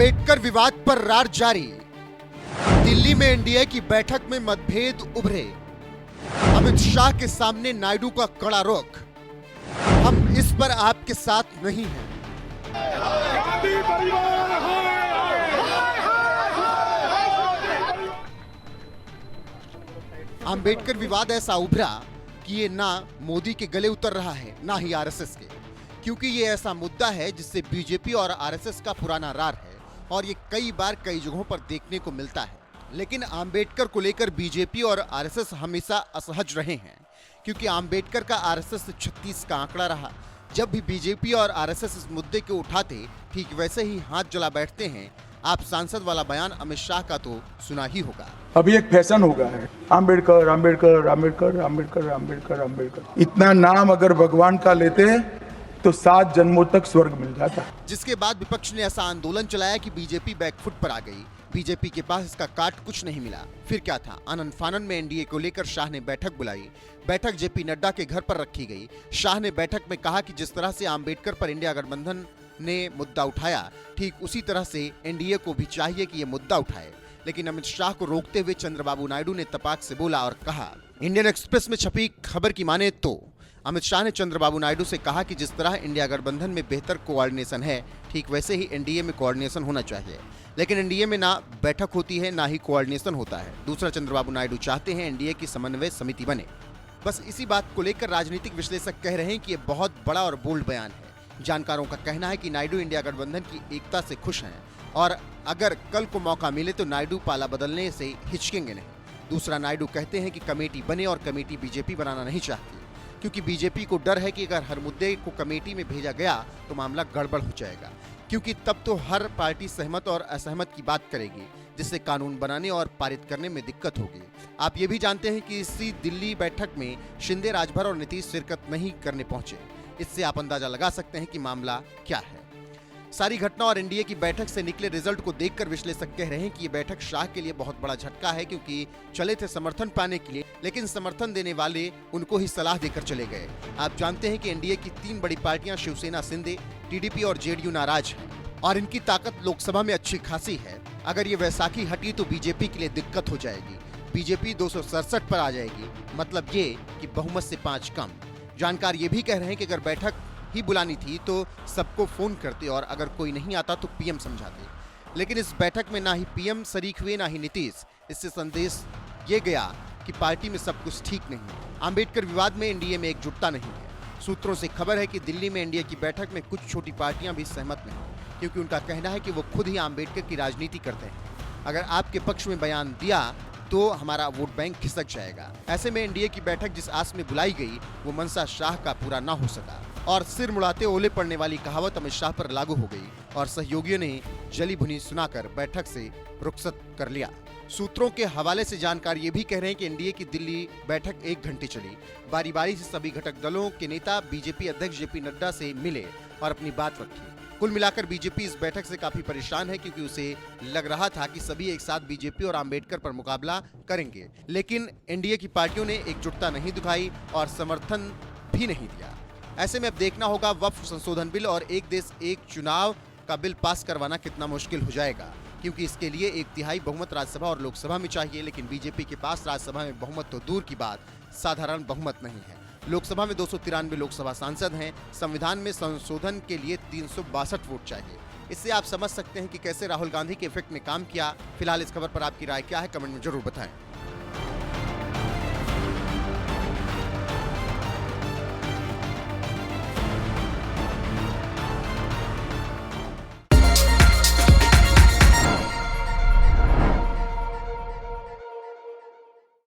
अंबेडकर विवाद पर रार जारी। दिल्ली में एनडीए की बैठक में मतभेद उभरे। अमित शाह के सामने नायडू का कड़ा रुख। हम इस पर आपके साथ नहीं हैं। अंबेडकर विवाद ऐसा उभरा कि ये ना मोदी के गले उतर रहा है ना ही आरएसएस के, क्योंकि ये ऐसा मुद्दा है जिससे बीजेपी और आरएसएस का पुराना रार है और ये कई बार कई जगहों पर देखने को मिलता है। लेकिन अंबेडकर को लेकर बीजेपी और आरएसएस हमेशा असहज रहे हैं, क्योंकि अंबेडकर का आरएसएस से 36 का आंकड़ा रहा। जब भी बीजेपी और आरएसएस इस मुद्दे को उठाते, ठीक वैसे ही हाथ जला बैठते हैं। आप सांसद वाला बयान अमित शाह का तो सुना ही होगा। अभी एक फैशन हो गया है, अंबेडकर अंबेडकर अंबेडकर अंबेडकर अंबेडकर अंबेडकर। इतना नाम अगर भगवान का लेते हैं तो 7 जन्मों तक स्वर्ग मिल जाता। जिसके बाद विपक्ष ने ऐसा आंदोलन चलाया कि बीजेपी बैकफुट पर आ गई। बीजेपी के पास इसका काट कुछ नहीं मिला। फिर क्या था, आनन फानन में एनडीए को लेकर शाह ने बैठक बुलाई। बैठक जेपी नड्डा के घर पर रखी गई। शाह ने बैठक में कहा कि जिस तरह से अंबेडकर पर इंडिया गठबंधन ने मुद्दा उठाया, ठीक उसी तरह से एनडीए को भी चाहिए कि यह मुद्दा उठाए। लेकिन अमित शाह को रोकते हुए चंद्रबाबू नायडू ने तपाक से बोला और कहा, इंडियन एक्सप्रेस में छपी खबर की माने तो अमित शाह ने चंद्रबाबू नायडू से कहा कि जिस तरह इंडिया गठबंधन में बेहतर कोऑर्डिनेशन है, ठीक वैसे ही एनडीए में कोऑर्डिनेशन होना चाहिए। लेकिन एनडीए में ना बैठक होती है ना ही कोऑर्डिनेशन होता है। दूसरा, चंद्रबाबू नायडू चाहते हैं एनडीए की समन्वय समिति बने। बस इसी बात को लेकर राजनीतिक विश्लेषक कह रहे हैं कि यह बहुत बड़ा और बोल्ड बयान है। जानकारों का कहना है कि नायडू इंडिया गठबंधन की एकता से खुश हैं और अगर कल को मौका मिले तो नायडू पाला बदलने से हिचकेंगे नहीं। दूसरा, नायडू कहते हैं कि कमेटी बने और कमेटी बीजेपी बनाना नहीं चाहती, क्योंकि बीजेपी को डर है कि अगर हर मुद्दे को कमेटी में भेजा गया तो मामला गड़बड़ हो जाएगा, क्योंकि तब तो हर पार्टी सहमत और असहमत की बात करेगी, जिससे कानून बनाने और पारित करने में दिक्कत होगी। आप ये भी जानते हैं कि इसी दिल्ली बैठक में शिंदे, राजभर और नीतीश शिरकत नहीं करने पहुंचे। इससे आप अंदाजा लगा सकते हैं कि मामला क्या है। सारी घटना और एनडीए की बैठक से निकले रिजल्ट को देखकर विश्लेषक कह रहे हैं कि ये बैठक शाह के लिए बहुत बड़ा झटका है, क्योंकि चले थे समर्थन पाने के लिए, लेकिन समर्थन देने वाले उनको ही सलाह देकर चले गए। आप जानते हैं कि एनडीए की 3 बड़ी पार्टियां शिवसेना, शिंदे, टीडीपी और जेडीयू नाराज हैं और इनकी ताकत लोकसभा में अच्छी खासी है। अगर ये वैसाखी हटी तो बीजेपी के लिए दिक्कत हो जाएगी। बीजेपी 267 पर आ जाएगी, मतलब ये कि बहुमत से 5 कम। जानकार ये भी कह रहे हैं कि अगर बैठक ही बुलानी थी तो सबको फोन करते और अगर कोई नहीं आता तो पीएम समझाते। लेकिन इस बैठक में ना ही पीएम शरीक हुए ना ही नीतीश। इससे संदेश ये गया कि पार्टी में सब कुछ ठीक नहीं है। अंबेडकर विवाद में एनडीए में एकजुटता नहीं है। सूत्रों से खबर है कि दिल्ली में एनडीए की बैठक में कुछ छोटी पार्टियां भी सहमत नहीं, क्योंकि उनका कहना है कि वो खुद ही अंबेडकर की राजनीति करते हैं। अगर आपके पक्ष में बयान दिया तो हमारा वोट बैंक खिसक जाएगा। ऐसे में एनडीए की बैठक जिस आस में बुलाई गई वो मनसा शाह का पूरा ना हो सका और सिर मुड़ाते ओले पड़ने वाली कहावत अमित शाह पर लागू हो गई और सहयोगियों ने जली भुनी सुनाकर बैठक से रुखसत कर लिया। सूत्रों के हवाले से जानकार ये भी कह रहे हैं कि एनडीए की दिल्ली बैठक 1 घंटे चली। बारी बारी से सभी घटक दलों के नेता बीजेपी अध्यक्ष जेपी नड्डा से मिले और अपनी बात रखी। कुल मिलाकर बीजेपी इस बैठक से काफी परेशान है, क्योंकि उसे लग रहा था कि सभी एक साथ बीजेपी और अंबेडकर पर मुकाबला करेंगे। लेकिन एनडीए की पार्टियों ने एकजुटता नहीं दिखाई और समर्थन भी नहीं दिया। ऐसे में अब देखना होगा वक्फ संशोधन बिल और एक देश एक चुनाव का बिल पास करवाना कितना मुश्किल हो जाएगा, क्योंकि इसके लिए 1/3 बहुमत राज्यसभा और लोकसभा में चाहिए। लेकिन बीजेपी के पास राज्यसभा में बहुमत तो दूर की बात, साधारण बहुमत नहीं है। लोकसभा में 293 लोकसभा सांसद हैं। संविधान में संशोधन के लिए 362 वोट चाहिए। इससे आप समझ सकते हैं कि कैसे राहुल गांधी के इफेक्ट ने काम किया। फिलहाल इस खबर पर आपकी राय क्या है, कमेंट में जरूर बताएं।